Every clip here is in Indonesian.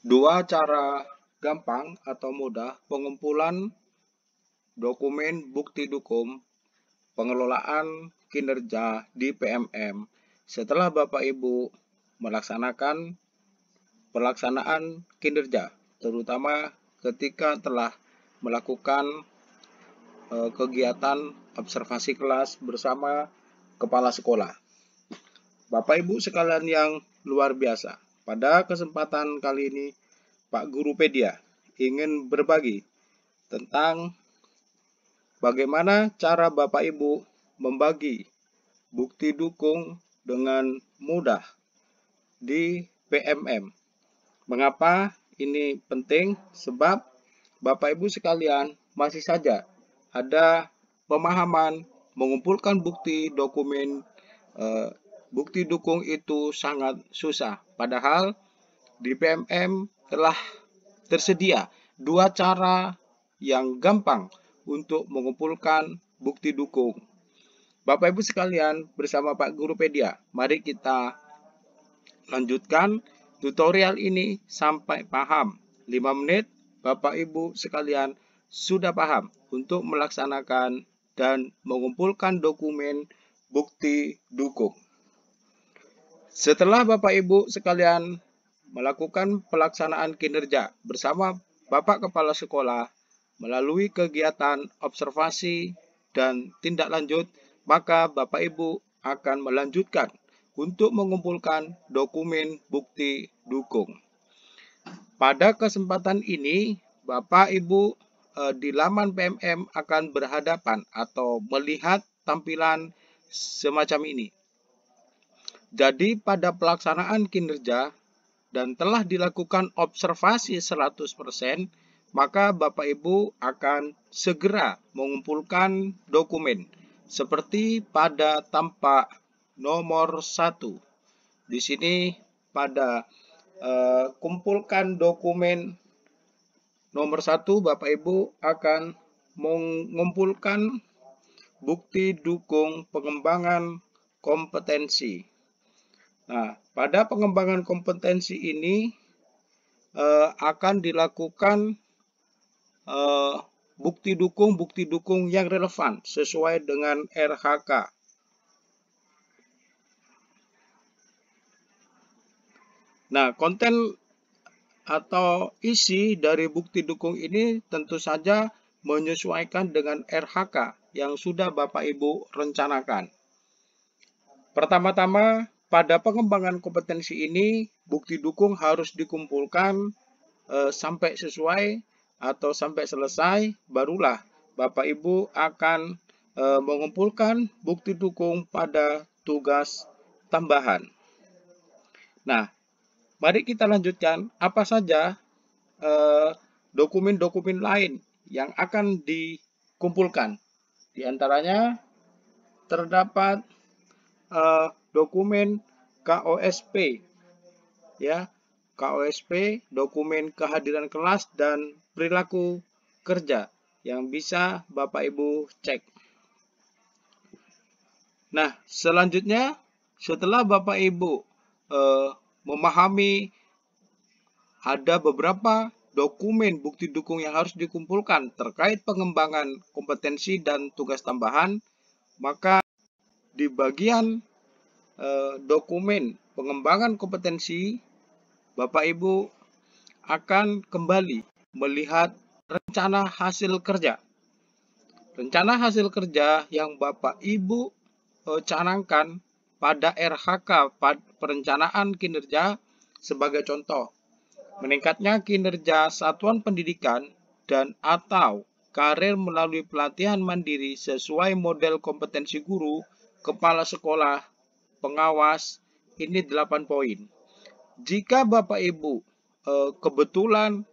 Dua cara gampang atau mudah pengumpulan dokumen bukti dukung pengelolaan kinerja di PMM setelah Bapak Ibu melaksanakan pelaksanaan kinerja, terutama ketika telah melakukan kegiatan observasi kelas bersama kepala sekolah. Bapak Ibu sekalian yang luar biasa, pada kesempatan kali ini Pak Guru Pedia ingin berbagi tentang bagaimana cara Bapak Ibu membagi bukti dukung dengan mudah di PMM. Mengapa ini penting? Sebab Bapak Ibu sekalian masih saja ada pemahaman mengumpulkan bukti dokumen bukti dukung itu sangat susah. Padahal di PMM telah tersedia dua cara yang gampang untuk mengumpulkan bukti dukung. Bapak Ibu sekalian bersama Pak Guru Pedia, mari kita lanjutkan tutorial ini sampai paham. 5 menit Bapak Ibu sekalian sudah paham untuk melaksanakan dan mengumpulkan dokumen bukti dukung. Setelah Bapak Ibu sekalian melakukan pelaksanaan kinerja bersama Bapak Kepala Sekolah melalui kegiatan observasi dan tindak lanjut, maka Bapak Ibu akan melanjutkan untuk mengumpulkan dokumen bukti dukung. Pada kesempatan ini, Bapak Ibu di laman PMM akan berhadapan atau melihat tampilan semacam ini. Jadi pada pelaksanaan kinerja dan telah dilakukan observasi 100%, maka Bapak Ibu akan segera mengumpulkan dokumen seperti pada tampak nomor 1. Di sini pada kumpulkan dokumen nomor 1, Bapak Ibu akan mengumpulkan bukti dukung pengembangan kompetensi. Nah, pada pengembangan kompetensi ini akan dilakukan bukti dukung yang relevan sesuai dengan RHK. Nah, konten atau isi dari bukti dukung ini tentu saja menyesuaikan dengan RHK yang sudah Bapak Ibu rencanakan. Pertama-tama, pada pengembangan kompetensi ini, bukti dukung harus dikumpulkan sampai sesuai atau sampai selesai, barulah Bapak Ibu akan mengumpulkan bukti dukung pada tugas tambahan. Nah, mari kita lanjutkan apa saja dokumen-dokumen lain yang akan dikumpulkan. Di antaranya terdapat dokumen KOSP, ya, KOSP, dokumen kehadiran kelas dan perilaku kerja yang bisa Bapak Ibu cek. Nah, selanjutnya setelah Bapak Ibu memahami ada beberapa dokumen bukti dukung yang harus dikumpulkan terkait pengembangan kompetensi dan tugas tambahan, maka di bagian dokumen pengembangan kompetensi, Bapak Ibu akan kembali melihat rencana hasil kerja. Rencana hasil kerja yang Bapak Ibu canangkan pada RHK perencanaan kinerja sebagai contoh. Meningkatnya kinerja satuan pendidikan dan atau karir melalui pelatihan mandiri sesuai model kompetensi guru, kepala sekolah, pengawas, ini 8 poin. Jika Bapak Ibu kebetulan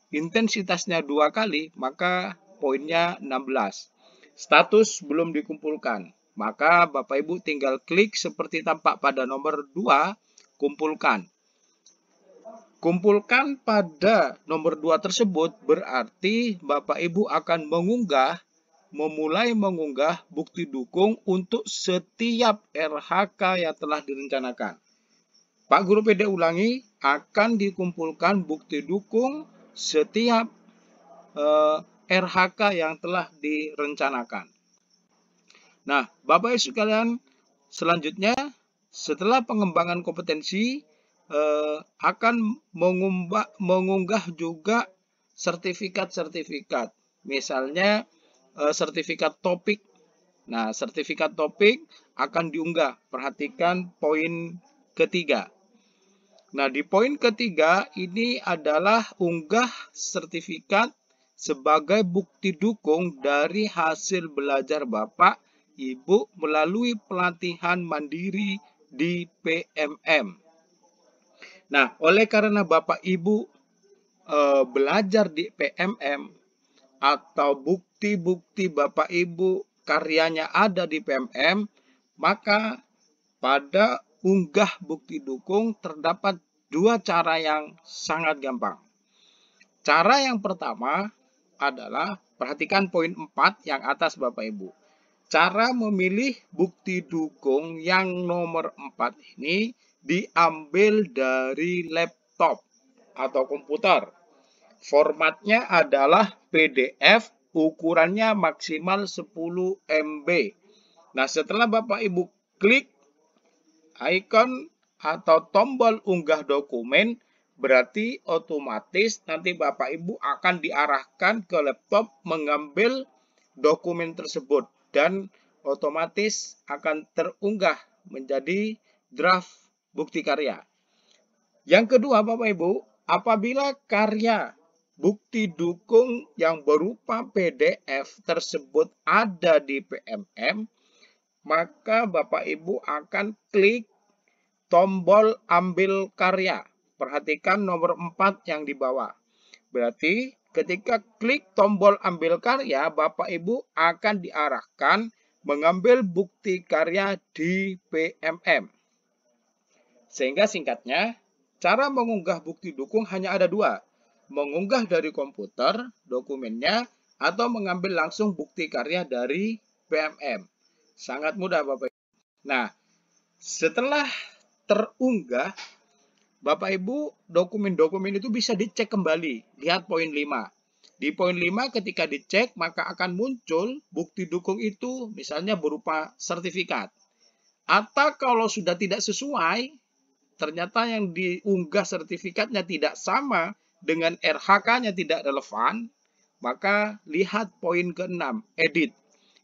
intensitasnya 2 kali, maka poinnya 16. Status belum dikumpulkan, maka Bapak Ibu tinggal klik seperti tampak pada nomor 2, kumpulkan. Kumpulkan pada nomor 2 tersebut berarti Bapak Ibu akan memulai mengunggah bukti dukung untuk setiap RHK yang telah direncanakan. Pak Guru Pedia ulangi, akan dikumpulkan bukti dukung setiap RHK yang telah direncanakan. Nah, Bapak Ibu sekalian, selanjutnya setelah pengembangan kompetensi akan mengunggah juga sertifikat-sertifikat. Misalnya sertifikat topik. Nah, sertifikat topik akan diunggah. Perhatikan poin ketiga. Nah, di poin ketiga ini adalah unggah sertifikat sebagai bukti dukung dari hasil belajar Bapak Ibu melalui pelatihan mandiri di PMM. Nah, oleh karena Bapak Ibu belajar di PMM atau bukti-bukti Bapak Ibu karyanya ada di PMM, maka pada unggah bukti dukung terdapat dua cara yang sangat gampang. Cara yang pertama adalah, perhatikan poin 4 yang atas Bapak Ibu. Cara memilih bukti dukung yang nomor 4 ini diambil dari laptop atau komputer. Formatnya adalah PDF, ukurannya maksimal 10 MB. Nah, setelah Bapak Ibu klik icon atau tombol unggah dokumen, berarti otomatis nanti Bapak Ibu akan diarahkan ke laptop mengambil dokumen tersebut dan otomatis akan terunggah menjadi draft bukti karya. Yang kedua Bapak Ibu, apabila karya bukti dukung yang berupa PDF tersebut ada di PMM, maka Bapak Ibu akan klik tombol ambil karya. Perhatikan nomor 4 yang di bawah. Berarti ketika klik tombol ambil karya, Bapak Ibu akan diarahkan mengambil bukti karya di PMM. Sehingga singkatnya, cara mengunggah bukti dukung hanya ada dua. Mengunggah dari komputer dokumennya atau mengambil langsung bukti karya dari PMM. Sangat mudah Bapak Ibu. Nah, setelah terunggah, Bapak Ibu, dokumen-dokumen itu bisa dicek kembali. Lihat poin 5. Di poin 5 ketika dicek, maka akan muncul bukti dukung itu misalnya berupa sertifikat. Atau kalau sudah tidak sesuai, ternyata yang diunggah sertifikatnya tidak sama dengan RHK-nya tidak relevan, maka lihat poin ke-6, edit.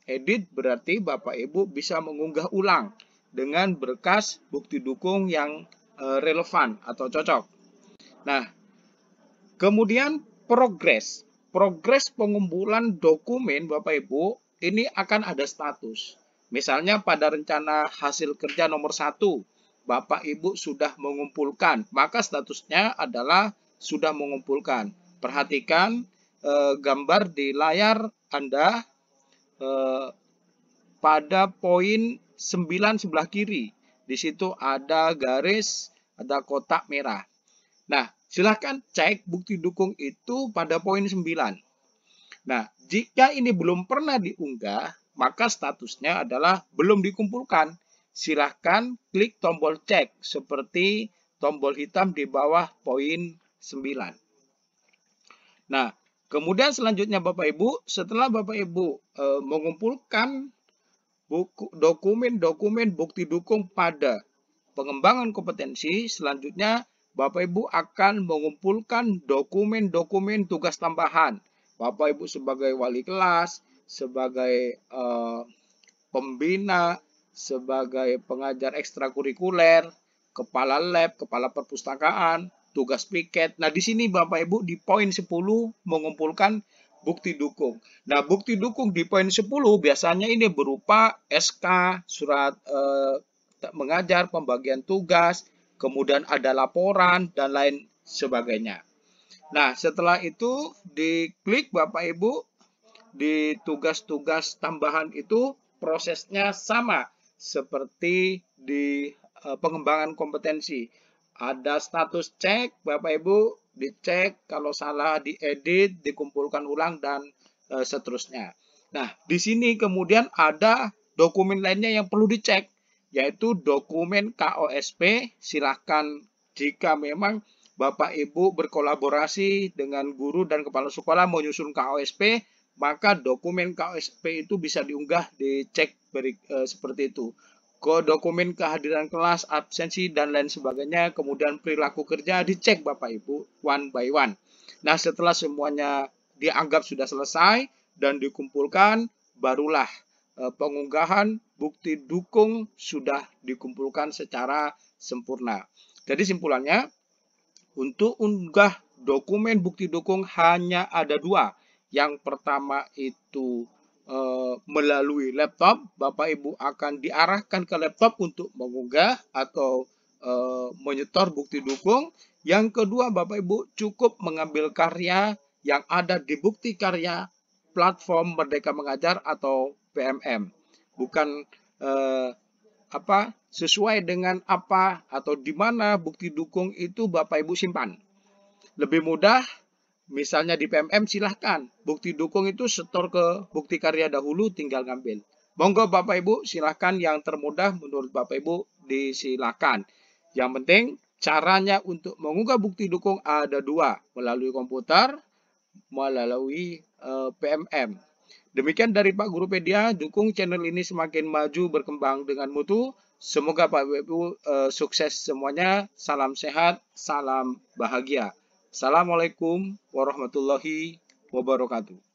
Edit berarti Bapak Ibu bisa mengunggah ulang dengan berkas bukti dukung yang relevan atau cocok. Nah, kemudian progres. Progres pengumpulan dokumen Bapak Ibu ini akan ada status. Misalnya pada rencana hasil kerja nomor 1, Bapak Ibu sudah mengumpulkan, maka statusnya adalah sudah mengumpulkan. Perhatikan gambar di layar Anda pada poin 9 sebelah kiri. Di situ ada garis, ada kotak merah. Nah, silakan cek bukti dukung itu pada poin 9. Nah, jika ini belum pernah diunggah, maka statusnya adalah belum dikumpulkan. Silahkan klik tombol cek seperti tombol hitam di bawah poin 9. Nah, kemudian selanjutnya Bapak Ibu, setelah Bapak Ibu mengumpulkan dokumen-dokumen bukti dukung pada pengembangan kompetensi, selanjutnya Bapak Ibu akan mengumpulkan dokumen-dokumen tugas tambahan. Bapak Ibu sebagai wali kelas, sebagai pembina, sebagai pengajar ekstrakurikuler, kepala lab, kepala perpustakaan, tugas piket. Nah, di sini Bapak Ibu di poin 10 mengumpulkan bukti dukung. Nah, bukti dukung di poin 10 biasanya ini berupa SK, surat mengajar, pembagian tugas, kemudian ada laporan, dan lain sebagainya. Nah, setelah itu diklik Bapak Ibu, di tugas-tugas tambahan itu prosesnya sama seperti di pengembangan kompetensi. Ada status cek, Bapak Ibu dicek, kalau salah diedit, dikumpulkan ulang, dan seterusnya. Nah, di sini kemudian ada dokumen lainnya yang perlu dicek, yaitu dokumen KOSP. Silahkan Jika memang Bapak Ibu berkolaborasi dengan guru dan kepala sekolah menyusun KOSP, maka dokumen KOSP itu bisa diunggah, dicek seperti itu. Dokumen kehadiran kelas, absensi, dan lain sebagainya, kemudian perilaku kerja dicek Bapak Ibu one by one. Nah, setelah semuanya dianggap sudah selesai dan dikumpulkan, barulah pengunggahan bukti dukung sudah dikumpulkan secara sempurna. Jadi simpulannya, untuk unggah dokumen bukti dukung hanya ada dua. Yang pertama itu melalui laptop, Bapak Ibu akan diarahkan ke laptop untuk mengunggah atau menyetor bukti dukung. Yang kedua, Bapak Ibu cukup mengambil karya yang ada di bukti karya platform Merdeka Mengajar atau PMM. Bukan sesuai dengan apa atau di mana bukti dukung itu Bapak Ibu simpan. Lebih mudah, misalnya di PMM silahkan. Bukti dukung itu setor ke bukti karya dahulu, tinggal ngambil. Monggo Bapak Ibu, silahkan yang termudah menurut Bapak Ibu disilakan. Yang penting caranya untuk mengunggah bukti dukung ada dua, melalui komputer, melalui PMM. Demikian dari Pak Gurupedia, dukung channel ini semakin maju berkembang dengan mutu. Semoga Pak Ibu sukses semuanya. Salam sehat, salam bahagia. Assalamualaikum warahmatullahi wabarakatuh.